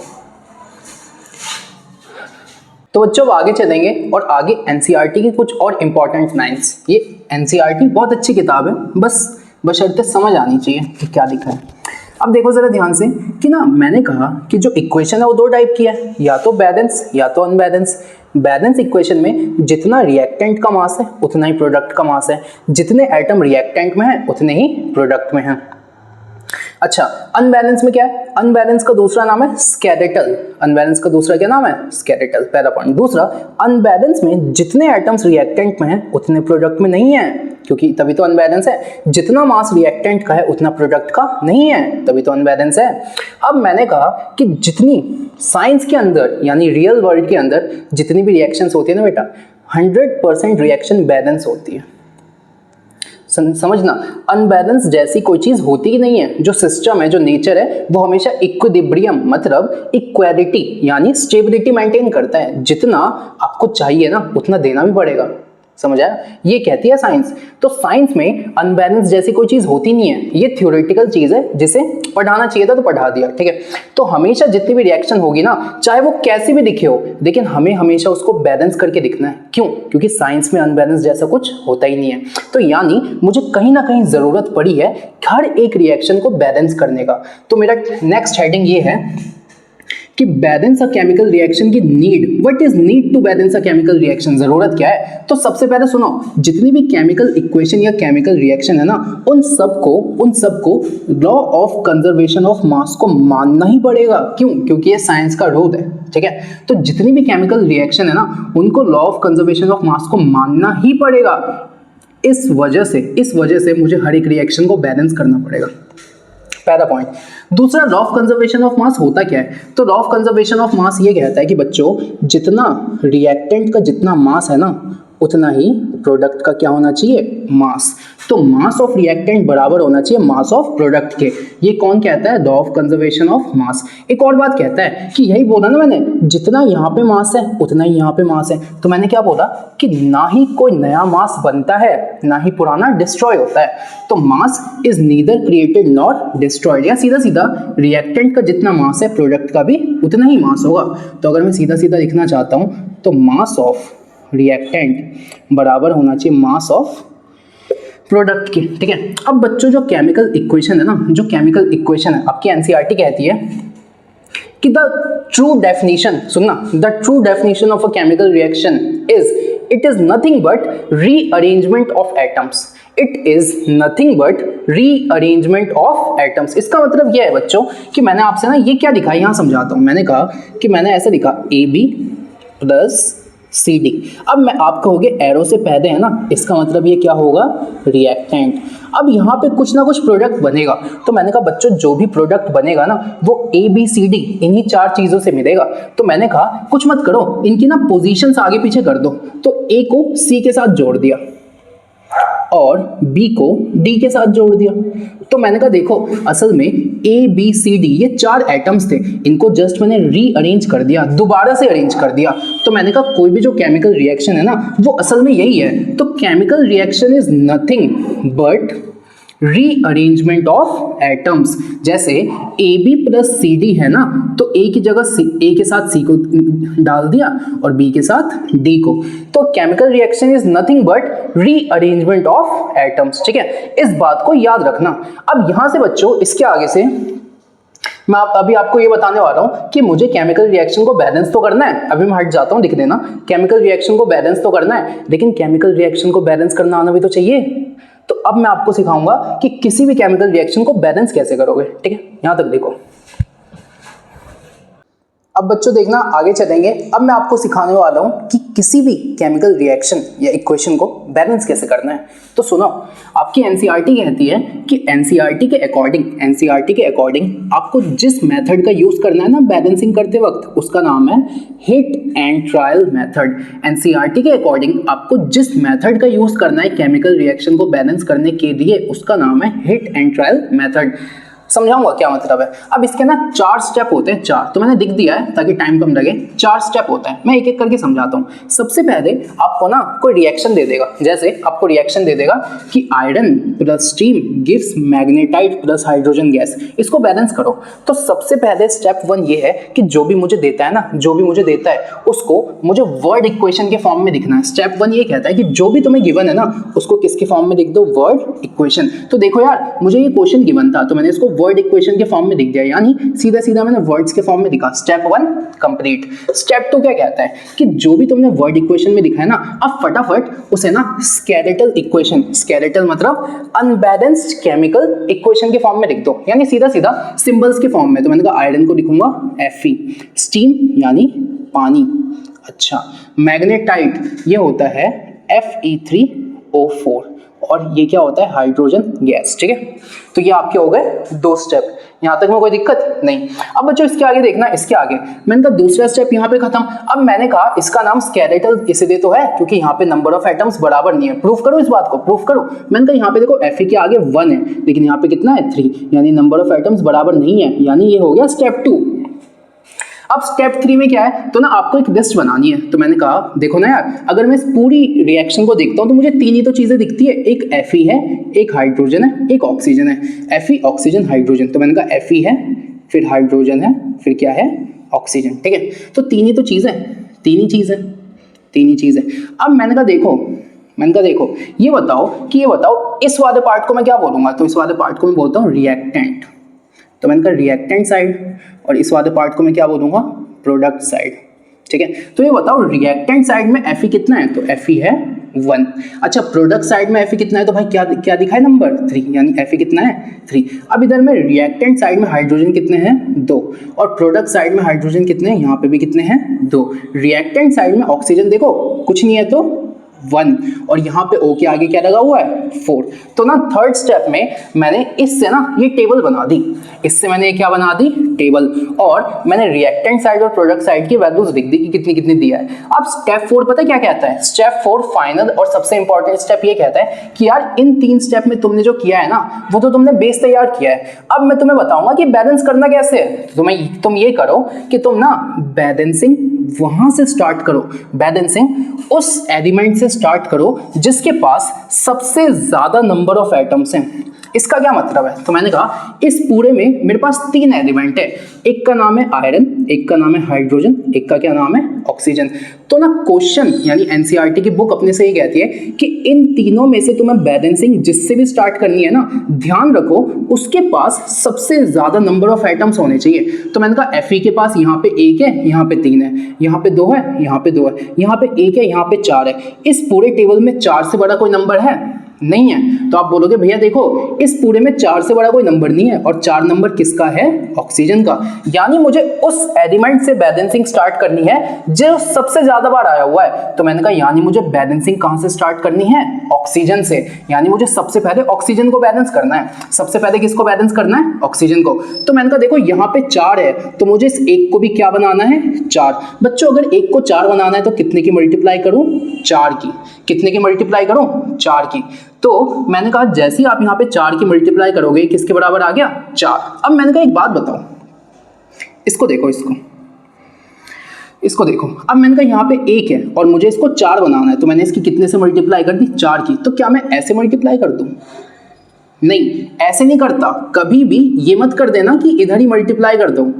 A: तो बच्चों अब आगे चलेंगे और आगे एनसीईआरटी की कुछ और इंपॉर्टेंट लाइंस। ये एनसीईआरटी बहुत अच्छी किताब है, बस बशर्ते समझ आनी चाहिए कि क्या लिखा है। अब देखो जरा ध्यान से कि ना मैंने कहा कि जो इक्वेशन है वो 2 टाइप की है, या तो बैलेंस या तो अनबैलेंस। बैलेंस इक्वेशन में जितना रिएक्टेंट का मास है उतना ही प्रोडक्ट का मास है, जितने एटम रिएक्टेंट में है उतने ही प्रोडक्ट में है। अच्छा अनबैलेंस में क्या है? अनबैलेंस का दूसरा नाम है स्केलेटल। अनबैलेंस का दूसरा क्या नाम है? स्केलेटल, पहला पॉइंट। दूसरा, अनबैलेंस में जितने एटम्स रिएक्टेंट में हैं उतने प्रोडक्ट में नहीं है, क्योंकि तभी तो अनबैलेंस है। जितना मास रिएक्टेंट का है उतना प्रोडक्ट का नहीं है, तभी तो अनबैलेंस है। अब मैंने कहा कि जितनी साइंस के अंदर यानी रियल वर्ल्ड के अंदर जितनी भी रिएक्शंस होती है ना बेटा, 100% रिएक्शन बैलेंस होती है। समझना, अनबैलेंस जैसी कोई चीज होती ही नहीं है। जो सिस्टम है, जो नेचर है, वो हमेशा इक्विलिब्रियम मतलब इक्वालिटी यानी स्टेबिलिटी मेंटेन करता है। जितना आपको चाहिए ना उतना देना भी पड़ेगा, समझ आया? ये कहती है साइंस। तो साइंस में अनबैलेंस जैसी कोई चीज होती नहीं है, ये थ्योरेटिकल चीज है जिसे पढ़ाना चाहिए था तो पढ़ा दिया। ठीक है, तो हमेशा जितनी भी रिएक्शन होगी ना, चाहे वो कैसी भी दिखे हो, लेकिन हमें हमेशा उसको बैलेंस करके दिखना है। क्यों? क्योंकि साइंस में अनबैलेंस जैसा कुछ होता ही नहीं है। तो यानी मुझे कहीं ना कहीं जरूरत पड़ी है हर एक रिएक्शन को बैलेंस करने का। तो मेरा नेक्स्ट हेडिंग ये है कि बैलेंस अ केमिकल रिएक्शन की need, what is need to balance a chemical reaction, जरूरत क्या है। तो सबसे पहले सुनो, जितनी भी केमिकल इक्वेशन या केमिकल रिएक्शन है ना, उन सबको law of conservation of mass को मानना ही पड़ेगा। क्यों? क्योंकि ये साइंस का रूल है, ठीक है। तो जितनी भी केमिकल रिएक्शन है ना, उनको law of conservation of mass को मानना ही पड़ेगा। इस वजह से मुझे हर एक रिएक्शन को बैलेंस करना पड़ेगा, पहला पॉइंट। दूसरा, लॉ ऑफ कंजर्वेशन ऑफ मास होता क्या है? तो लॉ ऑफ कंजर्वेशन ऑफ मास ये कहता है कि बच्चों, जितना रिएक्टेंट का जितना मास है ना, उतना ही प्रोडक्ट का क्या होना चाहिए, मास। तो मास ऑफ रिएक्टेंट बराबर होना चाहिए मास ऑफ प्रोडक्ट के। ये कौन कहता है? लॉ ऑफ कंजर्वेशन ऑफ मास। एक और बात कहता है कि यही बोला ना मैंने, जितना यहाँ पे मास है उतना ही यहाँ पे मास है। तो मैंने क्या बोला कि ना ही कोई नया मास बनता है, ना ही पुराना डिस्ट्रॉय होता है। तो mass is neither created nor destroyed, या सीधा सीधा रिएक्टेंट का जितना मास है, प्रोडक्ट का भी उतना ही मास होगा। तो अगर मैं सीधा सीधा लिखना चाहता हूँ तो मास ऑफ रिएक्टेंट बराबर होना चाहिए मास ऑफ प्रोडक्ट की, ठीक है। अब बच्चों, जो केमिकल इक्वेशन है ना, जो केमिकल इक्वेशन है आपकी एनसीईआरटी कहती है कि द ट्रू डेफिनेशन, सुनना, the true definition of a chemical reaction is, it is nothing but rearrangement of atoms. It is nothing but rearrangement of atoms. इसका मतलब यह है बच्चों कि मैंने आपसे ना ये क्या लिखा है, यहां समझाता हूं। मैंने कहा कि मैंने ऐसा लिखा AB प्लस CD। अब मैं आप कहोगे एरो से पहले है ना, इसका मतलब ये क्या होगा, रिएक्टेंट। अब यहाँ पे कुछ ना कुछ प्रोडक्ट बनेगा। तो मैंने कहा बच्चों, जो भी प्रोडक्ट बनेगा ना, वो ABCD इन्हीं 4 चीजों से मिलेगा। तो मैंने कहा कुछ मत करो, इनकी ना पोजीशंस आगे पीछे कर दो। तो A को C के साथ जोड़ दिया और B को D के साथ जोड़ दिया। तो मैंने कहा देखो, असल में ABCD ये 4 एटम्स थे, इनको जस्ट मैंने रीअरेंज कर दिया, दोबारा से अरेंज कर दिया। तो मैंने कहा कोई भी जो केमिकल रिएक्शन है ना, वो असल में यही है। तो chemical reaction is nothing but rearrangement of atoms. जैसे AB प्लस CD है ना, तो A की जगह A के साथ C को डाल दिया और B के साथ D को। तो chemical reaction is nothing but rearrangement of atoms, ठीक है। इस बात को याद रखना। अब यहां से बच्चों, इसके आगे से मैं अभी आपको ये बताने वाला हूं कि मुझे केमिकल रिएक्शन को बैलेंस तो करना है। अभी मैं हट जाता हूं, लिख देना, केमिकल रिएक्शन को बैलेंस तो करना है, लेकिन केमिकल रिएक्शन को बैलेंस करना आना भी तो चाहिए। तो अब मैं आपको सिखाऊंगा कि किसी भी केमिकल रिएक्शन को बैलेंस कैसे करोगे, ठीक है। यहां तक देखो। अब बच्चों देखना, आगे चलेंगे। अब मैं आपको सिखाने वाला हूं कि किसी भी केमिकल रिएक्शन या इक्वेशन को बैलेंस कैसे करना है। तो सुनो, आपकी एनसीईआरटी कहती है कि एनसीईआरटी के अकॉर्डिंग आपको जिस मेथड का यूज करना है ना बैलेंसिंग करते वक्त, उसका नाम है hit and trial method. NCERT के अकॉर्डिंग आपको जिस मेथड का यूज करना है केमिकल रिएक्शन को बैलेंस करने के लिए, उसका नाम है हिट एंड ट्रायल मेथड। समझाऊंगा क्या मतलब है। अब इसके ना 4 स्टेप होते हैं, 4 तो मैंने लिख दिया है ताकि टाइम कम लगे। 4 स्टेप होता है, मैं एक एक करके समझाता हूँ। सबसे पहले आपको ना कोई रिएक्शन दे देगा, जैसे आपको रिएक्शन दे देगा कि iron plus steam gives magnetite plus hydrogen gas, इसको बैलेंस करो। तो सबसे पहले स्टेप 1 ये है कि जो भी मुझे देता है ना, जो भी मुझे देता है उसको मुझे वर्ड इक्वेशन के फॉर्म में लिखना है। स्टेप 1 ये कहता है कि जो भी तुम्हें गिवन है ना, उसको किसके फॉर्म में लिख दो, वर्ड इक्वेशन। तो देखो यार, मुझे ये क्वेश्चन गिवन था तो मैंने इसको वर्ड इक्वेशन के फॉर्म में लिख दिया, यानी सीधा सीधा मैंने वर्ड्स के फॉर्म में लिखा। Step 1 complete. स्टेप 2 क्या कहता है कि जो भी तुमने वर्ड इक्वेशन में लिखा है ना, अब फटाफट उसे ना स्केलेटल इक्वेशन, स्केलेटल मतलब अनबैलेंस्ड केमिकल इक्वेशन के फॉर्म में लिख दो, यानी सीधा सीधा सिंबल्स के फॉर्म में। तो मैंने कहा आयरन को लिखूंगा Fe, स्टीम यानी पानी, अच्छा, मैग्नेटाइट ये होता है Fe3O4 और ये क्या होता है, हाइड्रोजन गैस, ठीक है। तो ये आपके हो गए 2 स्टेप, यहां तक में कोई दिक्कत नहीं। अब बच्चों इसके आगे देखना, इसके आगे मैंने कहा दूसरा स्टेप यहाँ पे खत्म। अब मैंने कहा इसका नाम स्केलेटल इसलिए तो है क्योंकि यहाँ पे नंबर ऑफ एटम्स बराबर नहीं है। प्रूफ करो इस बात को, प्रूफ करो। मैंने कहा यहाँ पे देखो Fe के आगे 1 है, लेकिन यहाँ पे कितना है 3, यानी नंबर ऑफ एटम्स बराबर नहीं है, यानी ये हो गया स्टेप 2। अब स्टेप 3 में क्या है, तो ना आपको एक लिस्ट बनानी है। तो मैंने कहा देखो ना यार, अगर मैं इस पूरी रिएक्शन को देखता हूँ तो मुझे 3 ही तो चीजें दिखती है, एक Fe है, एक हाइड्रोजन है, एक ऑक्सीजन है। Fe ऑक्सीजन हाइड्रोजन, तो मैंने कहा Fe है, फिर हाइड्रोजन है, फिर क्या है, ऑक्सीजन, ठीक है। तो 3 ही तो चीजें, 3 ही चीजें। अब मैंने कहा देखो ये बताओ इस वाले पार्ट को मैं क्या बोलूंगा, तो इस वाले पार्ट को मैं बोलता हूँ रिएक्टेंट, तो मैंने कहा रिएक्टेंट साइड, और इस वाले पार्ट को मैं क्या बोलूँगा, प्रोडक्ट साइड। ठीक है, तो ये बताओ रिएक्टेंट साइड में Fe कितना है, तो Fe है 1। अच्छा, प्रोडक्ट साइड में Fe कितना है, तो भाई क्या क्या दिखा है नंबर 3, यानी Fe कितना है 3। अब इधर में रिएक्टेंट साइड में हाइड्रोजन कितने हैं 2, और प्रोडक्ट साइड में हाइड्रोजन कितने हैं, यहाँ पे भी कितने हैं 2। रिएक्टेंट साइड में ऑक्सीजन देखो कुछ नहीं है तो 1, और यहाँ पे O के आगे क्या लगा हुआ है 4। तो ना थर्ड स्टेप में मैंने इससे ना ये टेबल बना दी, इससे मैंने क्या बना दी, टेबल, और मैंने रिएक्टेंट साइड और प्रोडक्ट साइड की वैल्यूज लिख दी कि कितनी कितनी दिया है। अब स्टेप 4 पता है क्या कहता है, स्टेप 4 फाइनल और सबसे इंपॉर्टेंट स्टेप ये कहता है कि यार इन 3 स्टेप में तुमने जो किया है ना वो तो तुमने बेस तैयार किया है, अब मैं तुम्हें बताऊंगा कि बैलेंस करना कैसे है। तुम ये करो कि तुम ना बैलेंसिंग वहां से स्टार्ट करो, बैलेंसिंग उस एलिमेंट से स्टार्ट करो जिसके पास सबसे ज्यादा नंबर ऑफ एटम्स हैं। इसका क्या मतलब है, तो मैंने कहा इस पूरे में मेरे पास 3 एलिमेंट है, एक का नाम है आयरन, एक का नाम है हाइड्रोजन, एक का क्या नाम है ऑक्सीजन। तो ना क्वेश्चन यानी एनसीईआरटी की बुक अपने से ही कहती है कि इन तीनों में से तुम्हें बैलेंसिंग जिससे भी स्टार्ट करनी है ना, ध्यान रखो उसके पास सबसे ज्यादा नंबर ऑफ एटम्स होने चाहिए। तो मैंने कहा Fe के पास यहाँ पे 1 है, यहाँ पे 3 है, यहाँ पे 2 है, यहाँ पे 2 है, यहाँ पे 1 है, यहाँ पे 4 है। इस पूरे टेबल में 4 से बड़ा कोई नंबर है नहीं है। तो आप बोलोगे भैया देखो इस पूरे में 4 से बड़ा कोई नंबर नहीं है, और 4 नंबर किसका है, ऑक्सीजन का। यानी मुझे उस एलिमेंट से बैलेंसिंग स्टार्ट करनी है जो सबसे ज्यादा बार आया हुआ है। तो मैंने कहा यानी मुझे बैलेंसिंग कहां से स्टार्ट करनी है, ऑक्सीजन से। यानी मुझे सबसे पहले ऑक्सीजन को बैलेंस करना है। सबसे पहले किसको बैलेंस करना है, ऑक्सीजन को। तो मैंने कहा देखो यहाँ पे 4 है तो मुझे इस 1 को भी क्या बनाना है, 4। बच्चों अगर 1 को 4 बनाना है तो कितने की मल्टीप्लाई करूं, 4 की। कितने की मल्टीप्लाई करूं, 4 की। तो मैंने कहा जैसे ही आप यहाँ पे 4 की मल्टीप्लाई करोगे किसके बराबर आ गया, 4। अब मैंने कहा एक बात बताओ, इसको देखो, इसको देखो। अब मैंने कहा यहाँ पे 1 है और मुझे इसको 4 बनाना है, तो मैंने इसकी कितने से मल्टीप्लाई कर दी, 4 की। तो क्या मैं ऐसे मल्टीप्लाई कर दूं, नहीं ऐसे नहीं करता, कभी भी ये मत कर देना कि इधर ही मल्टीप्लाई कर दो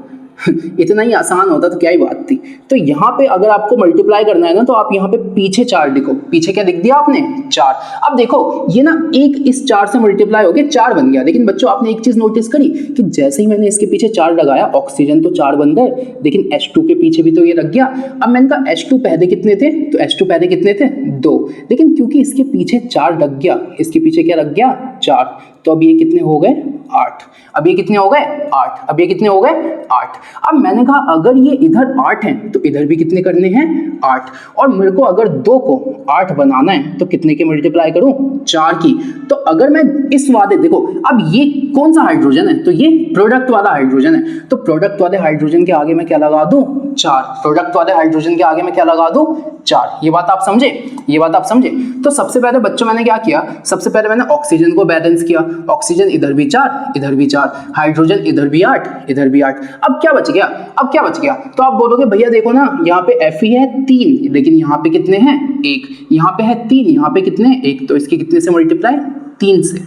A: इतना ही आसान होता तो क्या ही बात थी। तो यहाँ पे अगर आपको मल्टीप्लाई करना है ना तो आप यहाँ पे पीछे 4 लिखो। पीछे क्या लिख दिया आपने, 4। अब देखो ये ना 1 इस 4 से मल्टीप्लाई हो गया, 4 बन गया। लेकिन बच्चों आपने एक चीज नोटिस करी कि जैसे ही मैंने इसके पीछे 4 लगाया ऑक्सीजन तो 4 बन गए, लेकिन H2 के पीछे भी तो ये लग गया। अब मैंने कहा H2 पहले कितने थे, तो H2 पहले कितने थे, 2। लेकिन क्योंकि इसके पीछे 4 लग गया, इसके पीछे क्या लग गया, 4, तो अब ये कितने हो गए, 8। अब ये कितने हो गए, 8। अब ये कितने हो गए, 8। अब मैंने कहा अगर ये इधर 8 है तो इधर भी कितने करने हैं, 8। और मेरे को अगर 2 को 8 बनाना है तो कितने के मल्टीप्लाई करूं, 4 की। तो अगर मैं इस वाले देखो, अब ये कौन सा हाइड्रोजन है, तो ये प्रोडक्ट वाला हाइड्रोजन है। तो प्रोडक्ट वाले हाइड्रोजन के आगे मैं क्या लगा दूं, 4। प्रोडक्ट वाले हाइड्रोजन के आगे मैं क्या लगा दूं, 4। ये बात आप समझे, ये बात आप समझे। तो सबसे पहले बच्चों मैंने क्या किया, सबसे पहले मैंने ऑक्सीजन को बैलेंस किया। ऑक्सीजन इधर भी 4, इधर भी 4, हाइड्रोजन इधर भी 8, इधर भी 8। अब क्या बच गया, अब क्या बच गया, तो आप बोलोगे भैया देखो ना यहाँ पे Fe है 3, लेकिन यहाँ पे कितने हैं, 1। यहाँ पे है 3, यहाँ पे कितने, 1। तो इसके कितने से मल्टीप्लाई, 3 से।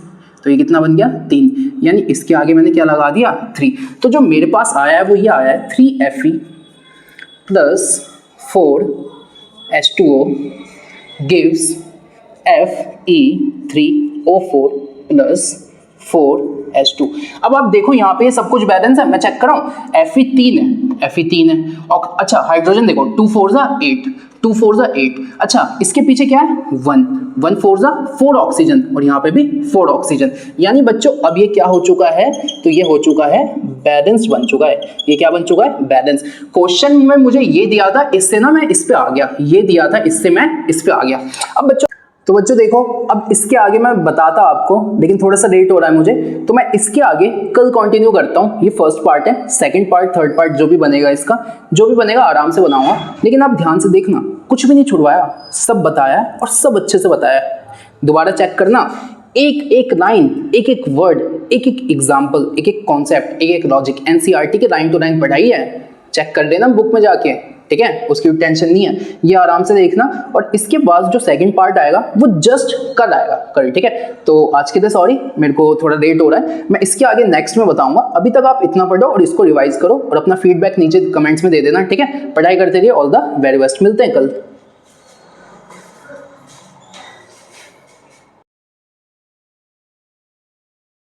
A: तो ये कितना बन गया, 3। यानी इसके आगे मैंने क्या लगा दिया, 3। तो जो मेरे पास आया है वो ये आया है 3Fe plus 4H2O gives Fe3O4 plus 4H2। अब आप देखो यहाँ पे सब कुछ बैलेंस है, मैं चेक कर रहा हूँ। Fe 3 है, Fe 3 है। और अच्छा हाइड्रोजन देखो 2 4 जा 8, 2 4 जा 8। अच्छा इसके पीछे क्या है, 1, 1 4 जा 4 ऑक्सीजन, और यहाँ पे भी 4 ऑक्सीजन। यानी बच्चों अब ये क्या हो चुका है, तो ये हो चुका है बैलेंस बन चुका है। ये क्या बन चुका है, बैलेंस। क्वेश्चन में मुझे ये दिया था, इससे ना मैं इस पे आ गया, ये दिया था इससे मैं इस पे आ गया। अब बच्चों तो बच्चों देखो, अब इसके आगे मैं बताता आपको, लेकिन थोड़ा सा लेट हो रहा है मुझे, तो मैं इसके आगे कल कंटिन्यू करता हूँ। ये फर्स्ट पार्ट है, सेकंड पार्ट, थर्ड पार्ट जो भी बनेगा, इसका जो भी बनेगा आराम से बनाऊंगा। लेकिन आप ध्यान से देखना, कुछ भी नहीं छुड़वाया, सब बताया और सब अच्छे से बताया। दोबारा चेक करना, एक एक लाइन, एक एक वर्ड, एक एक एग्जाम्पल, एक एक कॉन्सेप्ट, एक एक लॉजिक एनसीईआरटी के लाइन टू लाइन पढ़ाई है। चेक कर लेना बुक में जाके, ठीक है, उसकी टेंशन नहीं है, ये आराम से देखना। और इसके बाद जो सेकंड पार्ट आएगा वो जस्ट कल आएगा, कल, ठीक है। तो आज के लिए सॉरी, मेरे को थोड़ा लेट हो रहा है, मैं इसके आगे नेक्स्ट में बताऊंगा। अभी तक आप इतना पढ़ो और इसको रिवाइज करो और अपना फीडबैक नीचे कमेंट्स में दे देना, ठीक है। पढ़ाई करते रहिए, ऑल द वेरी बेस्ट, मिलते हैं कल।